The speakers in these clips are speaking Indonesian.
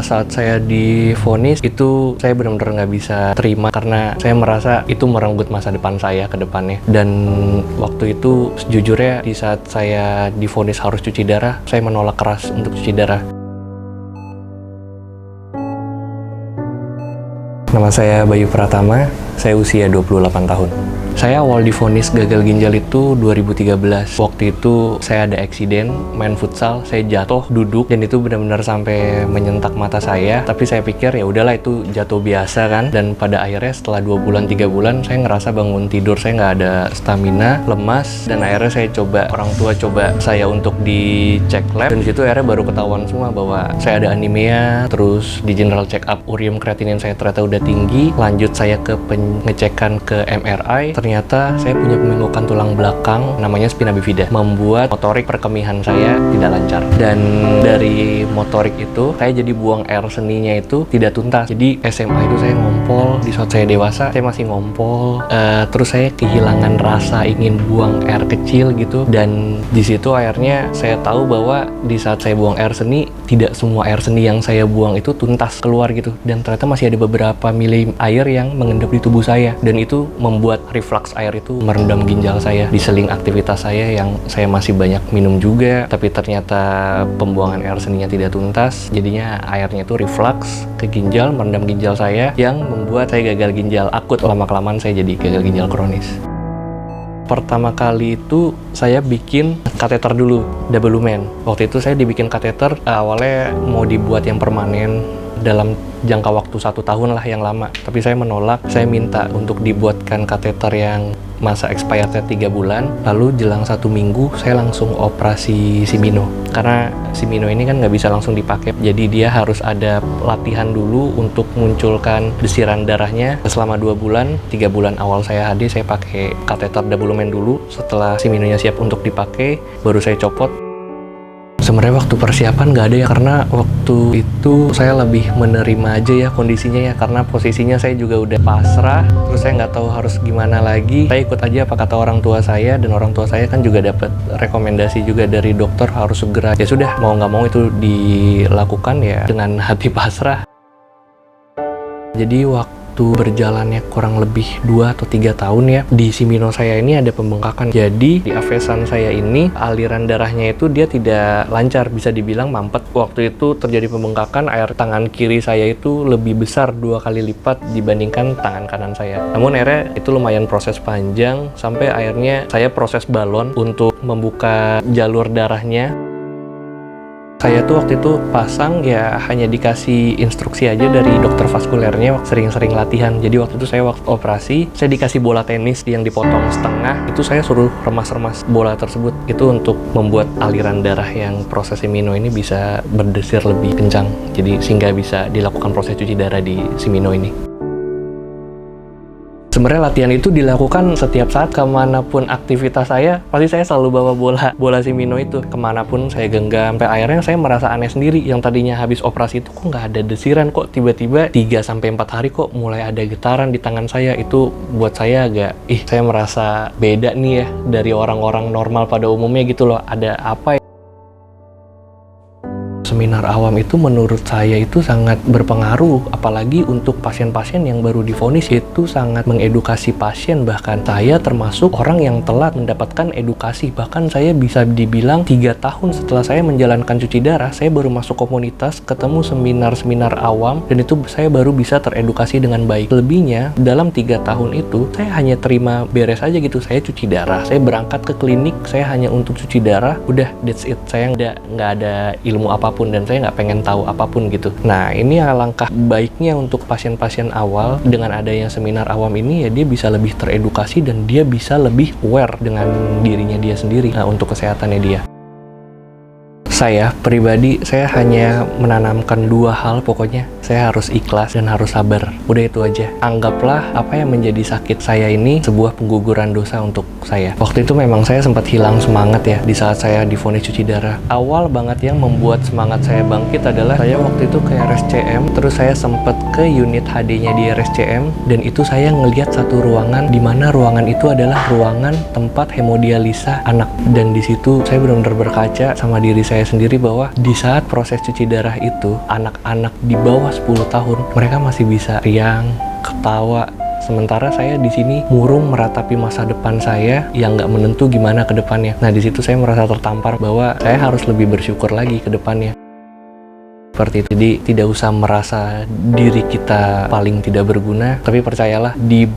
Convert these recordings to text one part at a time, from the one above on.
saat saya divonis itu saya benar-benar nggak bisa terima karena saya merasa itu merenggut masa depan saya ke depannya. Dan waktu itu sejujurnya di saat saya divonis harus cuci darah, saya menolak keras untuk cuci darah. Nama saya Bayu Pratama, saya usia 28 tahun. Saya awal divonis gagal ginjal itu 2013. Waktu itu saya ada eksiden, main futsal, saya jatuh, duduk, dan itu benar-benar sampai menyentak mata saya. Tapi saya pikir ya udahlah itu jatuh biasa kan. Dan pada akhirnya setelah 2 bulan, 3 bulan, saya ngerasa bangun tidur, saya nggak ada stamina, lemas, dan akhirnya saya coba, orang tua coba saya untuk dicek lab, dan disitu akhirnya baru ketahuan semua bahwa saya ada anemia, terus di general check up, urium kreatinin saya ternyata udah tinggi, lanjut saya ke pengecekan ke MRI, ternyata saya punya pembengkokan tulang belakang namanya spina bifida, membuat motorik perkemihan saya tidak lancar. Dan dari motorik itu saya jadi buang air seninya itu tidak tuntas. Jadi SMA itu saya ngompol, di saat saya dewasa saya masih ngompol, terus saya kehilangan rasa ingin buang air kecil gitu. Dan di situ akhirnya saya tahu bahwa di saat saya buang air seni, tidak semua air seni yang saya buang itu tuntas keluar gitu, dan ternyata masih ada beberapa mili air yang mengendap di tubuh saya, dan itu membuat reflux air itu merendam ginjal saya. Diseling aktivitas saya yang saya masih banyak minum juga, tapi ternyata pembuangan air seninya tidak tuntas, jadinya airnya itu reflux ke ginjal, merendam ginjal saya, yang membuat saya gagal ginjal akut. Lama-kelamaan saya jadi gagal ginjal kronis. Pertama kali itu saya bikin kateter dulu, double lumen. Waktu itu saya dibikin kateter, awalnya mau dibuat yang permanen dalam jangka waktu 1 tahun lah, yang lama. Tapi saya menolak, saya minta untuk dibuatkan kateter yang masa expirednya 3 bulan, lalu jelang 1 minggu saya langsung operasi Simino. Karena Simino ini kan nggak bisa langsung dipakai, jadi dia harus ada latihan dulu untuk munculkan desiran darahnya. Selama 2 bulan, 3 bulan awal saya HD, saya pakai kateter double lumen dulu. Setelah Siminonya siap untuk dipakai, baru saya copot. Sebenarnya waktu persiapan nggak ada ya, karena waktu itu saya lebih menerima aja ya kondisinya ya, karena posisinya saya juga udah pasrah, terus saya nggak tahu harus gimana lagi. Saya ikut aja apa kata orang tua saya, dan orang tua saya kan juga dapat rekomendasi juga dari dokter harus segera. Ya sudah, mau nggak mau itu dilakukan ya dengan hati pasrah. Jadi waktu berjalannya kurang lebih 2 atau 3 tahun ya, di Simino saya ini ada pembengkakan. Jadi di avesan saya ini aliran darahnya itu dia tidak lancar, bisa dibilang mampet. Waktu itu terjadi pembengkakan, air tangan kiri saya itu lebih besar 2 kali lipat dibandingkan tangan kanan saya. Namun akhirnya itu lumayan proses panjang, sampai akhirnya saya proses balon untuk membuka jalur darahnya. Saya tuh waktu itu pasang ya hanya dikasih instruksi aja dari dokter vaskulernya, sering-sering latihan. Jadi waktu itu saya waktu operasi, saya dikasih bola tenis yang dipotong setengah, itu saya suruh remas-remas bola tersebut. Itu untuk membuat aliran darah yang proses Simino ini bisa berdesir lebih kencang. Jadi sehingga bisa dilakukan proses cuci darah di Simino ini. Sebenarnya latihan itu dilakukan setiap saat, kemanapun aktivitas saya, pasti saya selalu bawa bola Simino itu. Kemanapun saya genggam, sampai akhirnya saya merasa aneh sendiri. Yang tadinya habis operasi itu kok nggak ada desiran, kok tiba-tiba 3-4 hari kok mulai ada getaran di tangan saya. Itu buat saya agak, saya merasa beda nih ya dari orang-orang normal pada umumnya gitu loh. Ada apa ya? Seminar awam itu menurut saya itu sangat berpengaruh, apalagi untuk pasien-pasien yang baru divonis. Itu sangat mengedukasi pasien. Bahkan saya termasuk orang yang telat mendapatkan edukasi. Bahkan saya bisa dibilang 3 tahun setelah saya menjalankan cuci darah, saya baru masuk komunitas, ketemu seminar-seminar awam, dan itu saya baru bisa teredukasi dengan baik. Lebihnya, dalam 3 tahun itu, saya hanya terima beres aja gitu. Saya cuci darah, saya berangkat ke klinik, saya hanya untuk cuci darah, udah, that's it. Saya nggak ada ilmu apapun, dan saya nggak pengen tahu apapun gitu. Nah, ini alangkah baiknya untuk pasien-pasien awal. Dengan adanya seminar awam ini ya, dia bisa lebih teredukasi dan dia bisa lebih aware dengan dirinya dia sendiri, untuk kesehatannya dia. Saya pribadi, saya hanya menanamkan 2 hal pokoknya. saya harus ikhlas dan harus sabar. Udah itu aja. Anggaplah apa yang menjadi sakit saya ini sebuah pengguguran dosa untuk saya. Waktu itu memang saya sempat hilang semangat ya di saat saya divonis cuci darah. Awal banget yang membuat semangat saya bangkit adalah saya waktu itu ke RSCM, terus saya sempat ke unit HD-nya di RSCM, dan itu saya ngelihat satu ruangan di mana ruangan itu adalah ruangan tempat hemodialisa anak. Dan di situ saya benar-benar berkaca sama diri saya sendiri bahwa di saat proses cuci darah itu, anak-anak di bawah 10 tahun mereka masih bisa riang, ketawa. Sementara saya di sini murung meratapi masa depan saya yang nggak menentu gimana ke depannya. Nah, di situ saya merasa tertampar bahwa saya harus lebih bersyukur lagi ke depannya. Seperti itu. Jadi tidak usah merasa diri kita paling tidak berguna, tapi percayalah di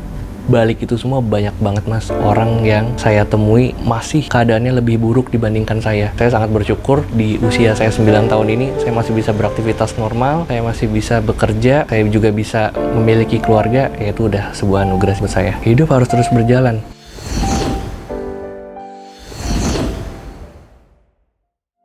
balik itu semua banyak banget mas orang yang saya temui masih keadaannya lebih buruk dibandingkan saya. Saya sangat bersyukur di usia saya 9 tahun ini saya masih bisa beraktivitas normal, saya masih bisa bekerja, saya juga bisa memiliki keluarga, yaitu udah sebuah anugerah buat saya. Hidup harus terus berjalan.